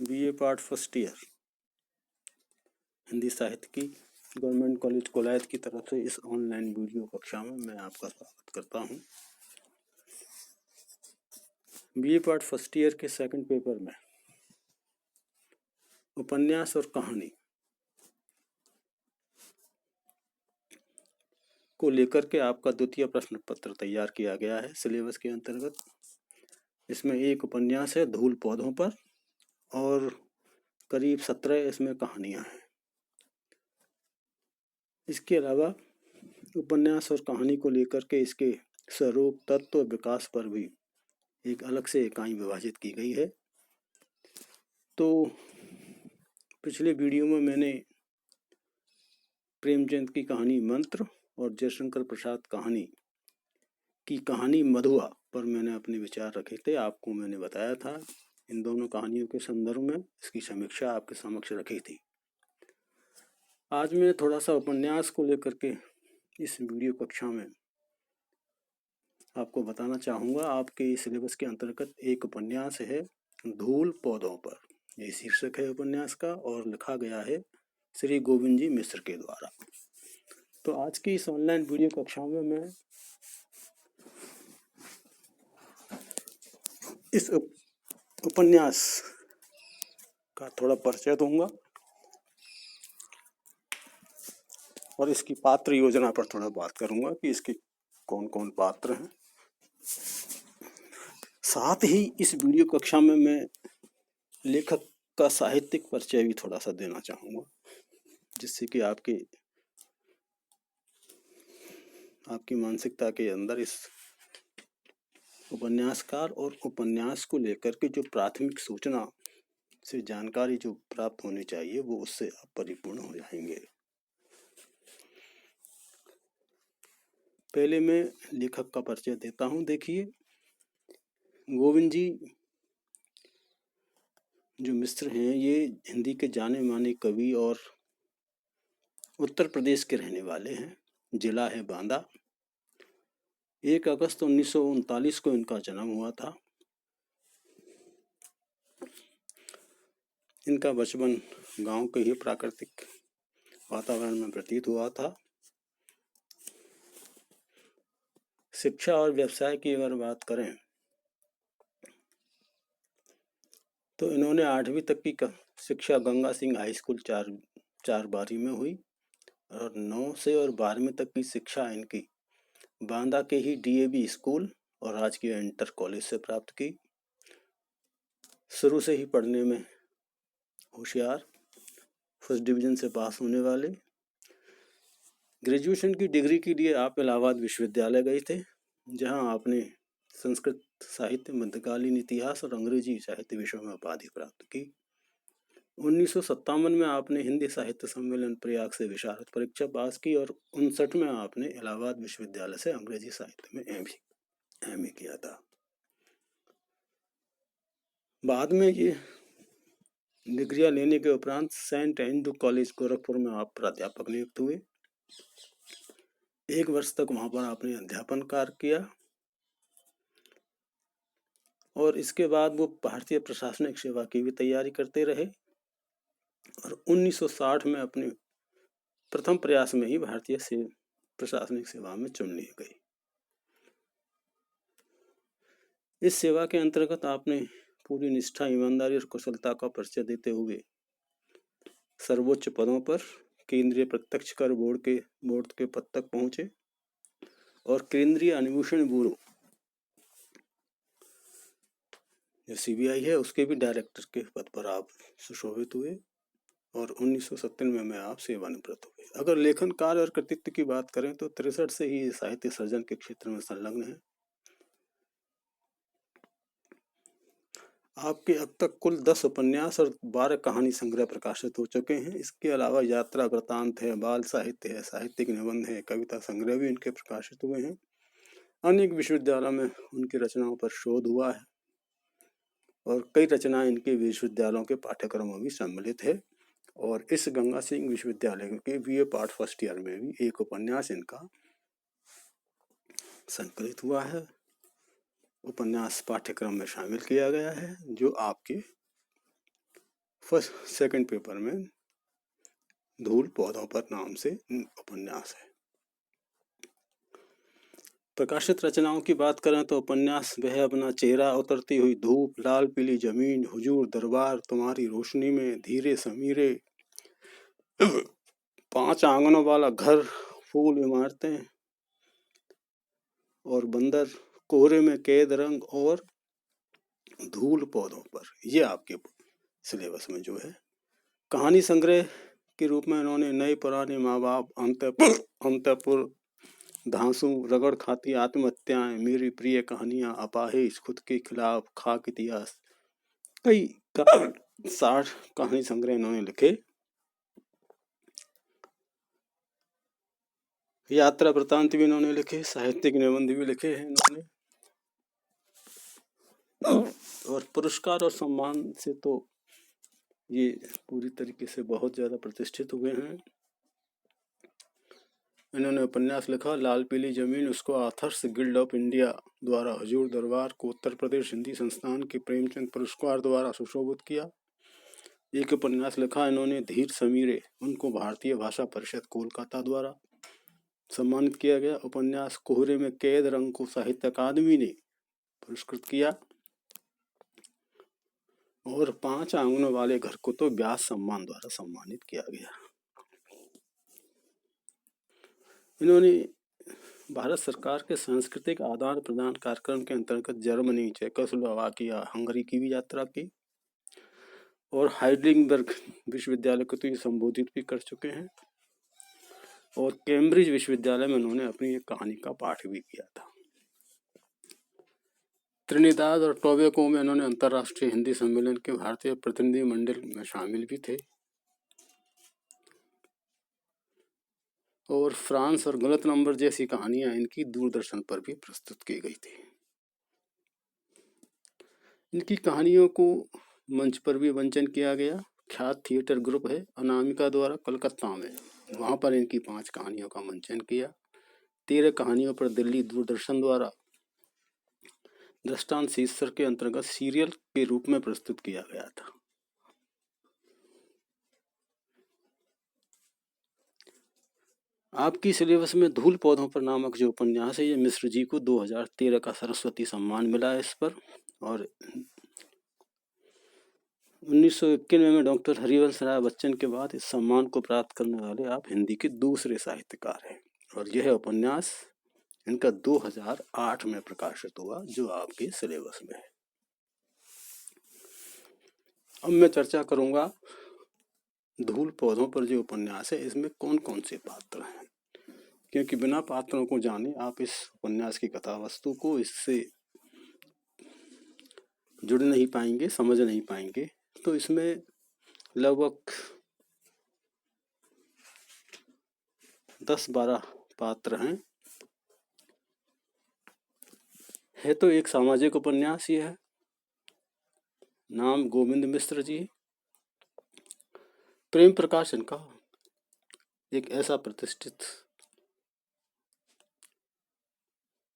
BA part first year Hindi साहित्य की government college Kolayat की तरफ से इस ऑनलाइन वीडियो कक्षा में मैं आपका स्वागत करता हूं। बीए पार्ट फर्स्ट ईयर के सेकंड पेपर में उपन्यास और कहानी को लेकर के आपका द्वितीय प्रश्न पत्र तैयार किया गया है सिलेबस के अंतर्गत। इसमें एक उपन्यास है धूल पौधों पर और करीब 17 इसमें कहानियां हैं। इसके अलावा उपन्यास और कहानी को लेकर के इसके स्वरूप, तत्व, विकास पर भी एक अलग से इकाई विभाजित की गई है। तो पिछले वीडियो में मैंने प्रेमचंद की कहानी मंत्र और जयशंकर प्रसाद की कहानी मधुआ पर मैंने अपने विचार रखे थे। आपको मैंने बताया था इन दोनों कहानियों के संदर्भ में इसकी समीक्षा आपके समक्ष रखी थी। आज मैं थोड़ा सा उपन्यास को लेकर के इस वीडियो कक्षा में आपको बताना चाहूँगा। आपके सिलेबस के अंतर्गत एक उपन्यास है धूल पौधों पर, ये शीर्षक है उपन्यास का और लिखा गया है श्री गोविंद जी मिश्र के द्वारा। तो आज की इस ऑनलाइन वीडियो कक्षा में मैं इस उपन्यास का थोड़ा परिचय दूंगा और इसकी पात्र योजना पर थोड़ा बात करूंगा कि इसके कौन कौन पात्र हैं। साथ ही इस वीडियो कक्षा में मैं लेखक का साहित्यिक परिचय भी थोड़ा सा देना चाहूँगा, जिससे कि आपकी मानसिकता के अंदर इस उपन्यासकार और उपन्यास को लेकर के जो प्राथमिक सूचना से जानकारी जो प्राप्त होनी चाहिए वो उससे आप परिपूर्ण हो जाएंगे। पहले मैं लेखक का परिचय देता हूँ। देखिए, गोविंद जी जो मिश्र हैं ये हिंदी के जाने माने कवि और उत्तर प्रदेश के रहने वाले हैं। जिला है बांदा। 1 अगस्त 1939 को इनका जन्म हुआ था। इनका बचपन गांव के ही प्राकृतिक वातावरण में व्यतीत हुआ था। शिक्षा और व्यवसाय की अगर बात करें तो इन्होंने 8वीं तक की शिक्षा गंगा सिंह हाई स्कूल चार बारी में हुई और 9 से और 12वीं तक की शिक्षा इनकी बांदा के ही डीएवी स्कूल और राजकीय इंटर कॉलेज से प्राप्त की। शुरू से ही पढ़ने में होशियार, फर्स्ट डिवीजन से पास होने वाले। ग्रेजुएशन की डिग्री के लिए आप इलाहाबाद विश्वविद्यालय गए थे, जहां आपने संस्कृत साहित्य, मध्यकालीन इतिहास और अंग्रेजी साहित्य विषयों में उपाधि प्राप्त की। 1957 में आपने हिंदी साहित्य सम्मेलन प्रयाग से विशारद परीक्षा पास की और 59 में आपने इलाहाबाद विश्वविद्यालय से अंग्रेजी साहित्य में एमए किया था। बाद में ये डिग्रियां लेने के उपरांत सेंट एंड्रू कॉलेज गोरखपुर में आप प्राध्यापक नियुक्त हुए। 1 वर्ष तक वहां पर आपने अध्यापन कार्य किया और इसके बाद वो भारतीय प्रशासनिक सेवा की भी तैयारी करते रहे और 1960 में अपने प्रथम प्रयास में ही भारतीय प्रशासनिक सेवा में चुन ली गई। इस सेवा के अंतर्गत आपने पूरी निष्ठा, ईमानदारी और कुशलता का परिचय देते हुए सर्वोच्च पदों पर केंद्रीय प्रत्यक्ष कर बोर्ड के पद तक पहुंचे और केंद्रीय अन्वेषण ब्यूरो जो सीबीआई है उसके भी डायरेक्टर के पद पर आप सुशोभित हुए और 1997 में आप सेवानिवृत्त हुए। अगर लेखन कार्य और कृतित्व की बात करें तो 63 से ही साहित्य सर्जन के क्षेत्र में संलग्न है। आपके अब तक कुल 10 उपन्यास और 12 कहानी संग्रह प्रकाशित हो चुके हैं। इसके अलावा यात्रा वृत्तांत है, बाल साहित्य है, साहित्यिक निबंध है, कविता संग्रह भी इनके प्रकाशित हुए हैं। अनेक विश्वविद्यालयों में उनकी रचनाओं पर शोध हुआ है और कई रचनाएं इनके विश्वविद्यालयों के पाठ्यक्रमों में भी सम्मिलित है। और इस गंगा सिंह विश्वविद्यालय के बीए पार्ट फर्स्ट ईयर में भी एक उपन्यास इनका संकलित हुआ है, उपन्यास पाठ्यक्रम में शामिल किया गया है, जो आपके फर्स्ट सेकंड पेपर में धूल पौधों पर नाम से उपन्यास है। प्रकाशित रचनाओं की बात करें तो उपन्यास वह अपना चेहरा, उतरती हुई धूप, लाल पीली जमीन, हुजूर दरबार, तुम्हारी रोशनी में, धीरे समीरे, 5 आंगनों वाला घर, फूल इमारतें और बंदर, कोहरे में कैद रंग और धूल पौधों पर, ये आपके सिलेबस में जो है। कहानी संग्रह के रूप में इन्होंने नए पुराने माँ बाप, अंतपुर, धांसू, रगड़ खाती आत्महत्याएं, मेरी प्रिय कहानियां, अपाहिज, खुद के खिलाफ, खाक इतिहास, कई 60 कहानी संग्रह इन्होंने लिखे। यात्रा वृतांत भी इन्होंने लिखे, साहित्यिक निबंध भी लिखे हैं इन्होंने। और पुरस्कार और सम्मान से तो ये पूरी तरीके से बहुत ज़्यादा प्रतिष्ठित हुए हैं। इन्होंने उपन्यास लिखा लाल पीली जमीन, उसको ऑथर्स गिल्ड ऑफ इंडिया द्वारा हुजूर दरबार को उत्तर प्रदेश हिंदी संस्थान के प्रेमचंद पुरस्कार द्वारा सुशोभित किया। एक उपन्यास लिखा इन्होंने धीर समीरे, उनको भारतीय भाषा परिषद कोलकाता द्वारा सम्मानित किया गया। उपन्यास कोहरे में कैद रंग को साहित्य अकादमी ने पुरस्कृत किया। और 5 आंगनों वाले घर को तो व्यास सम्मान द्वारा सम्मानित किया गया। इन्होंने भारत सरकार के सांस्कृतिक आदान प्रदान कार्यक्रम के अंतर्गत जर्मनी, चेकोस्लोवाकिया, हंगरी की भी यात्रा की और हाइडेलबर्ग विश्वविद्यालय को तो ये संबोधित भी कर चुके हैं। और कैम्ब्रिज विश्वविद्यालय में उन्होंने अपनी एक कहानी का पाठ भी किया था। त्रिनिदाद और टोबैगो में इन्होंने अंतर्राष्ट्रीय हिंदी सम्मेलन के भारतीय प्रतिनिधि मंडल में शामिल भी थे। और फ्रांस और गलत नंबर जैसी कहानियां इनकी दूरदर्शन पर भी प्रस्तुत की गई थी। इनकी कहानियों को मंच पर भी मंचन किया गया। ख्यात थिएटर ग्रुप है अनामिका द्वारा कलकत्ता में, वहां पर इनकी 5 कहानियों का मंचन किया। 13 कहानियों पर दिल्ली दूरदर्शन द्वारा दृष्टांत शीर्षक के अंतर्गत सीरियल के रूप में प्रस्तुत किया गया था। आपकी सिलेबस में धूल पौधों पर नामक जो उपन्यास है, ये मिश्र जी को 2013 का सरस्वती सम्मान मिला है इस पर। और 1991 में डॉक्टर हरिवंश राय बच्चन के बाद इस सम्मान को प्राप्त करने वाले आप हिंदी के दूसरे साहित्यकार हैं। और यह उपन्यास इनका 2008 में प्रकाशित हुआ, जो आपके सिलेबस में है। अब मैं चर्चा करूंगा धूल पौधों पर जो उपन्यास है, इसमें कौन कौन से पात्र हैं, क्योंकि बिना पात्रों को जाने आप इस उपन्यास की कथा वस्तु को इससे जुड़ नहीं पाएंगे, समझ नहीं पाएंगे। तो इसमें लगभग 10-12 पात्र हैं। है तो एक सामाजिक उपन्यास ही है। नाम गोविंद मिश्र जी। प्रेम प्रकाशन का एक ऐसा प्रतिष्ठित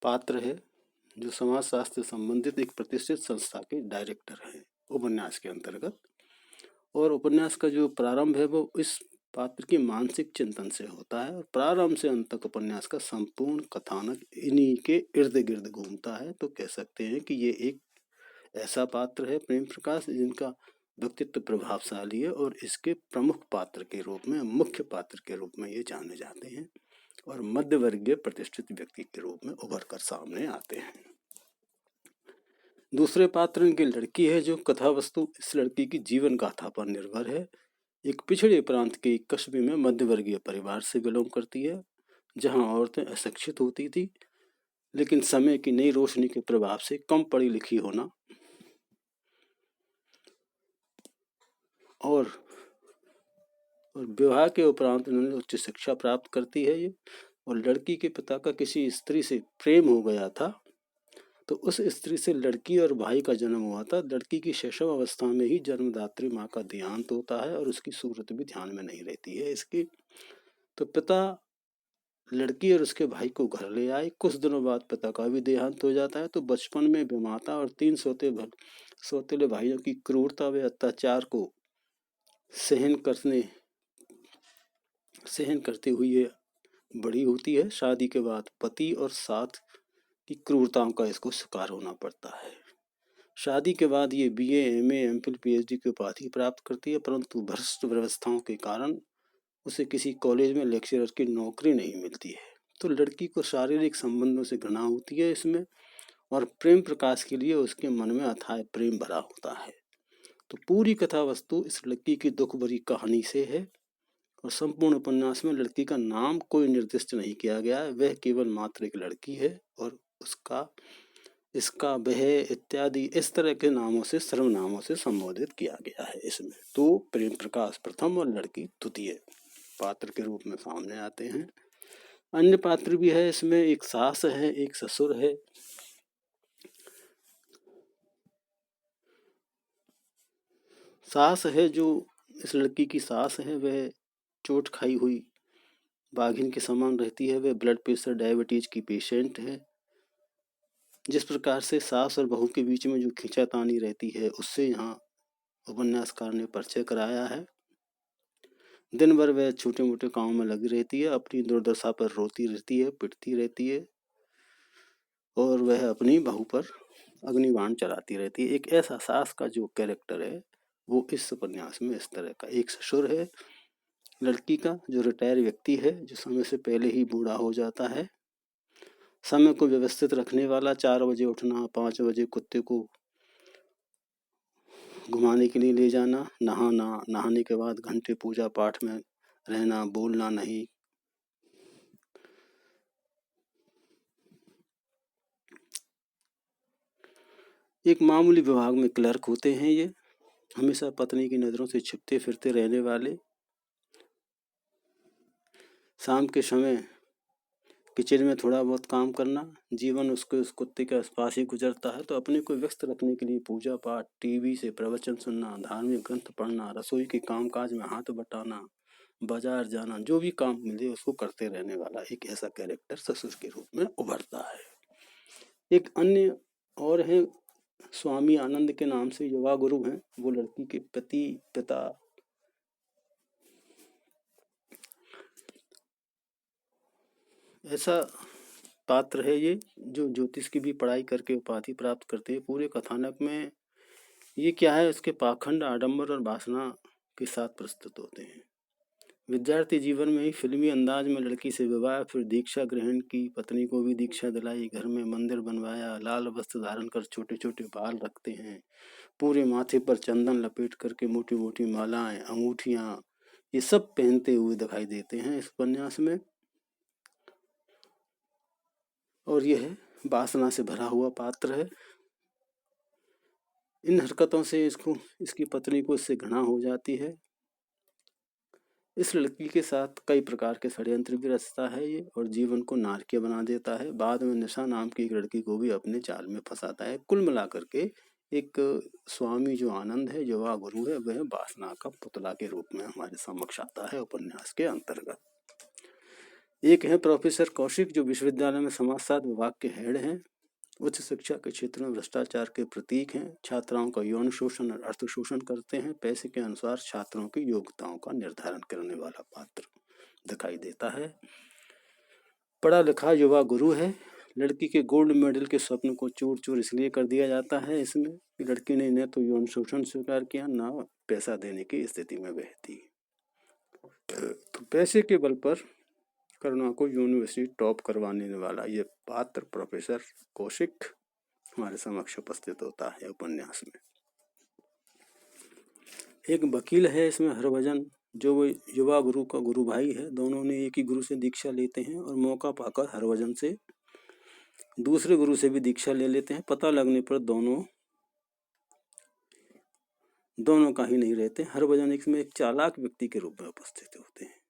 पात्र है जो समाज शास्त्र संबंधित एक प्रतिष्ठित संस्था के डायरेक्टर हैं उपन्यास के अंतर्गत। और उपन्यास का जो प्रारंभ है वो इस पात्र के मानसिक चिंतन से होता है, और प्रारंभ से अंत तक उपन्यास का संपूर्ण कथानक इन्हीं के इर्द गिर्द घूमता है। तो कह सकते हैं कि ये एक ऐसा पात्र है प्रेम प्रकाश जिनका व्यक्तित्व प्रभावशाली है, और इसके प्रमुख पात्र के रूप में, मुख्य पात्र के रूप में ये जाने जाते हैं, और मध्यवर्गीय प्रतिष्ठित व्यक्ति के रूप में उभर कर सामने आते हैं। दूसरे पात्र की लड़की है, जो कथा वस्तु इस लड़की की जीवन गाथा पर निर्भर है। एक पिछड़े प्रांत के एक कस्बे में मध्यवर्गीय परिवार से बिलोंग करती है, जहां औरतें अशिक्षित होती थी, लेकिन समय की नई रोशनी के प्रभाव से कम पढ़ी लिखी होना और विवाह के उपरांत उन्होंने उच्च शिक्षा प्राप्त करती है ये। और लड़की के पिता का किसी स्त्री से प्रेम हो गया था, तो उस स्त्री से लड़की और भाई का जन्म हुआ था। लड़की की शैशव अवस्था में ही जन्मदात्री माँ का देहांत होता है, और उसकी सूरत भी ध्यान में नहीं रहती है इसकी। तो पिता लड़की और उसके भाई को घर ले आए। कुछ दिनों बाद पिता का भी देहांत हो जाता है। तो बचपन में विमाता और 3 सौतेले भाइयों की क्रूरता व अत्याचार को सहन करते हुए बड़ी होती है। शादी के बाद पति और साथ की क्रूरताओं का इसको शिकार होना पड़ता है। शादी के बाद ये BA, MA, MPhil, PhD की उपाधि प्राप्त करती है, परंतु भ्रष्ट व्यवस्थाओं के कारण उसे किसी कॉलेज में लेक्चरर की नौकरी नहीं मिलती है। तो लड़की को शारीरिक संबंधों से घृणा होती है इसमें, और प्रेम प्रकाश के लिए उसके मन में अथाह प्रेम भरा होता है। तो पूरी कथा वस्तु इस लड़की की दुख भरी कहानी से है, और संपूर्ण उपन्यास में लड़की का नाम कोई निर्दिष्ट नहीं किया गया है। वह केवल मात्र एक लड़की है, और उसका, इसका, वह इत्यादि इस तरह के नामों से, सर्वनामों से संबोधित किया गया है इसमें। तो प्रेम प्रकाश प्रथम और लड़की द्वितीय पात्र के रूप में सामने आते हैं। अन्य पात्र भी है इसमें, एक सास है, एक ससुर है। सास है, जो इस लड़की की सास है, वह चोट खाई हुई बाघिन के समान रहती है। वह ब्लड प्रेशर, डायबिटीज की पेशेंट है। जिस प्रकार से सास और बहू के बीच में जो खींचातानी रहती है, उससे यहाँ उपन्यासकार ने परिचय कराया है। दिन भर वह छोटे मोटे कामों में लगी रहती है, अपनी दुर्दशा पर रोती रहती है, पिटती रहती है, और वह अपनी बहू पर अग्निबाण चलाती रहती है। एक ऐसा सास का जो कैरेक्टर है वो इस उपन्यास में इस तरह का। एक ससुर है लड़की का, जो रिटायर व्यक्ति है, जो समय से पहले ही बूढ़ा हो जाता है। समय को व्यवस्थित रखने वाला, 4 बजे उठना, 5 बजे कुत्ते को घुमाने के लिए ले जाना, नहाना, नहाने के बाद घंटे पूजा पाठ में रहना, बोलना नहीं। एक मामूली विभाग में क्लर्क होते हैं ये, हमेशा पत्नी की नज़रों से छिपते फिरते रहने वाले। शाम के समय किचन में थोड़ा बहुत काम करना, जीवन उसके उस कुत्ते के आसपास ही गुजरता है। तो अपने को व्यस्त रखने के लिए पूजा पाठ, टीवी से प्रवचन सुनना, धार्मिक ग्रंथ पढ़ना, रसोई के कामकाज में हाथ बटाना, बाजार जाना, जो भी काम मिले उसको करते रहने वाला एक ऐसा कैरेक्टर ससुर के रूप में उभरता है। एक अन्य और है, स्वामी आनंद के नाम से युवा गुरु हैं। वो लड़की के पिता ऐसा पात्र है ये, जो ज्योतिष की भी पढ़ाई करके उपाधि प्राप्त करते हैं। पूरे कथानक में ये क्या है, उसके पाखंड, आडंबर और वासना के साथ प्रस्तुत होते हैं। विद्यार्थी जीवन में ही फिल्मी अंदाज में लड़की से विवाह, फिर दीक्षा ग्रहण की, पत्नी को भी दीक्षा दिलाई, घर में मंदिर बनवाया, लाल वस्त्र धारण कर छोटे छोटे बाल रखते हैं, पूरे माथे पर चंदन लपेट करके मोटी मोटी मालाएं, अंगूठियां, ये सब पहनते हुए दिखाई देते हैं इस उपन्यास में। और यह वासना से भरा हुआ पात्र है। इन हरकतों से इसकी पत्नी को इससे घृणा हो जाती है। इस लड़की के साथ कई प्रकार के षड्यंत्र भी रचता है ये, और जीवन को नारकीय बना देता है। बाद में निशा नाम की एक लड़की को भी अपने जाल में फंसाता है। कुल मिलाकर के एक स्वामी जो आनंद है, युवा गुरु है, वह वासना का पुतला के रूप में हमारे समक्ष आता है उपन्यास के अंतर्गत। एक है प्रोफेसर कौशिक, जो विश्वविद्यालय में समाजशास्त्र विभाग के हेड हैं। उच्च शिक्षा के क्षेत्र में भ्रष्टाचार के प्रतीक हैं। छात्राओं का यौन शोषण और अर्थ शोषण करते हैं। पैसे के अनुसार छात्रों की योग्यताओं का निर्धारण करने वाला पात्र दिखाई देता है। पढ़ा लिखा युवा गुरु है। लड़की के गोल्ड मेडल के स्वप्न को चूर चूर इसलिए कर दिया जाता है इसमें कि लड़की ने न तो यौन शोषण स्वीकार किया, न पैसा देने की स्थिति में वह थी। तो पैसे के बल पर करुणा को यूनिवर्सिटी टॉप करवाने वाला ये पात्र प्रोफेसर कौशिक हमारे समक्ष उपस्थित होता है उपन्यास में। एक वकील है इसमें, हरभजन, जो वो युवा गुरु का गुरु भाई है। दोनों ने एक ही गुरु से दीक्षा लेते हैं, और मौका पाकर हरभजन से दूसरे गुरु से भी दीक्षा ले लेते हैं। पता लगने पर दोनों का ही नहीं रहते। हरभजन इसमें एक चालाक व्यक्ति के रूप में उपस्थित होते हैं।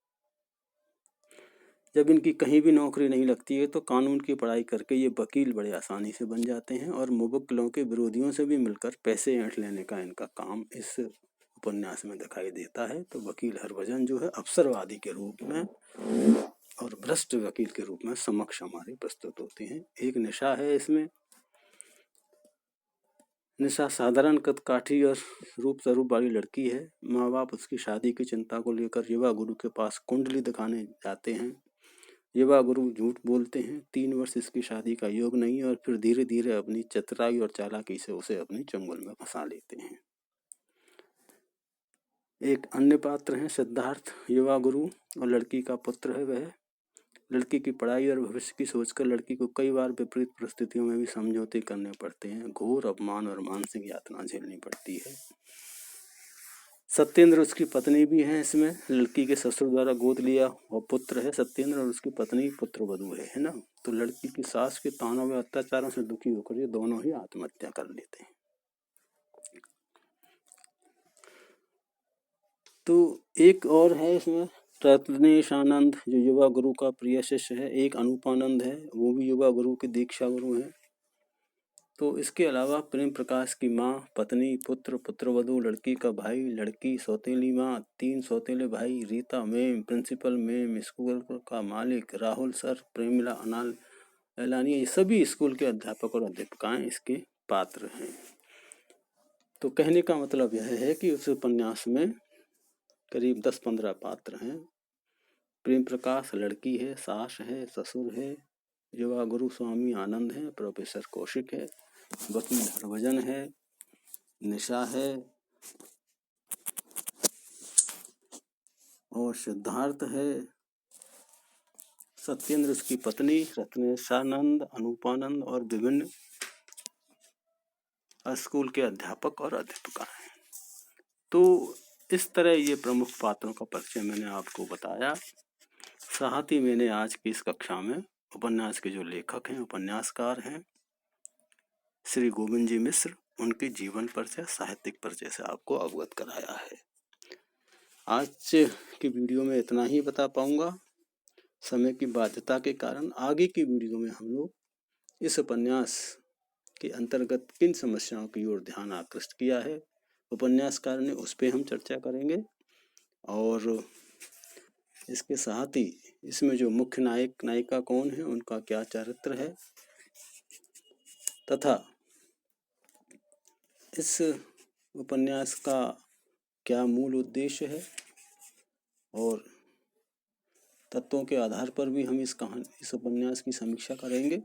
जब इनकी कहीं भी नौकरी नहीं लगती है तो कानून की पढ़ाई करके ये वकील बड़े आसानी से बन जाते हैं, और मुवक्किलों के विरोधियों से भी मिलकर पैसे ऐंठ लेने का इनका काम इस उपन्यास में दिखाई देता है। तो वकील हरभजन जो है अवसरवादी के रूप में और भ्रष्ट वकील के रूप में समक्ष हमारे प्रस्तुत होते हैं। एक निशा है इसमें, निशा साधारण कदकाठी और रूप स्वरूप वाली लड़की है। माँ बाप उसकी शादी की चिंता को लेकर युवा गुरु के पास कुंडली दिखाने जाते हैं। युवा गुरु झूठ बोलते हैं। 3 वर्ष इसकी शादी का योग नहीं है और फिर धीरे धीरे अपनी चतुराई और चालाकी से उसे अपने चंगुल में फंसा लेते हैं। एक अन्य पात्र है सिद्धार्थ। युवा गुरु और लड़की का पुत्र है वह। लड़की की पढ़ाई और भविष्य की सोचकर लड़की को कई बार विपरीत परिस्थितियों में भी समझौते करने पड़ते हैं। घोर अपमान और मानसिक यातना झेलनी पड़ती है। सत्येंद्र उसकी पत्नी भी है। इसमें लड़की के ससुर द्वारा गोद लिया और पुत्र है सत्येंद्र और उसकी पत्नी पुत्रवधू है ना। तो लड़की की सास के तानों व अत्याचारों से दुखी होकर ये दोनों ही आत्महत्या कर लेते हैं। तो एक और है इसमें रत्नेश आनंद जो युवा गुरु का प्रिय शिष्य है। एक अनूपानंद है, वो भी युवा गुरु के दीक्षा गुरु है। तो इसके अलावा प्रेम प्रकाश की माँ, पत्नी, पुत्र, पुत्रवधू, लड़की का भाई, लड़की, सौतेली माँ, 3 सौतेले भाई, Rita ma'am, principal ma'am, school का मालिक, राहुल सर, प्रेमिला, अनाल, एलानिया, ये सभी स्कूल के अध्यापक और अध्यापिकाएं इसके पात्र हैं। तो कहने का मतलब यह है कि उस उपन्यास में करीब 10-15 पात्र हैं। प्रेम प्रकाश लड़की है, सास है, ससुर है, युवा गुरु स्वामी आनंद है, प्रोफेसर कौशिक है, वकील हरभजन है, निशा है और सिद्धार्थ है, सत्येंद्र उसकी पत्नी, रत्नेशानंद, अनूपानंद और विभिन्न स्कूल के अध्यापक और अध्यापिका हैं। तो इस तरह ये प्रमुख पात्रों का परिचय मैंने आपको बताया। साथ ही मैंने आज की इस कक्षा में उपन्यास के जो लेखक हैं, उपन्यासकार हैं, श्री गोविंद जी मिश्र, उनके जीवन परिचय, साहित्यिक परिचय से आपको अवगत कराया है। आज की वीडियो में इतना ही बता पाऊंगा। समय की बाध्यता के कारण आगे की वीडियो में हम लोग इस उपन्यास के अंतर्गत किन समस्याओं की ओर ध्यान आकृष्ट किया है उपन्यासकार ने, उस पर हम चर्चा करेंगे। और इसके साथ ही इसमें जो मुख्य नायक नायिका कौन है, उनका क्या चरित्र है तथा इस उपन्यास का क्या मूल उद्देश्य है और तत्वों के आधार पर भी हम इस उपन्यास की समीक्षा करेंगे।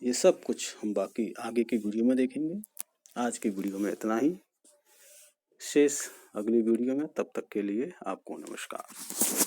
ये सब कुछ हम बाकी आगे की वीडियो में देखेंगे। आज की वीडियो में इतना ही। शेष अगली वीडियो में, तब तक के लिए आपको नमस्कार।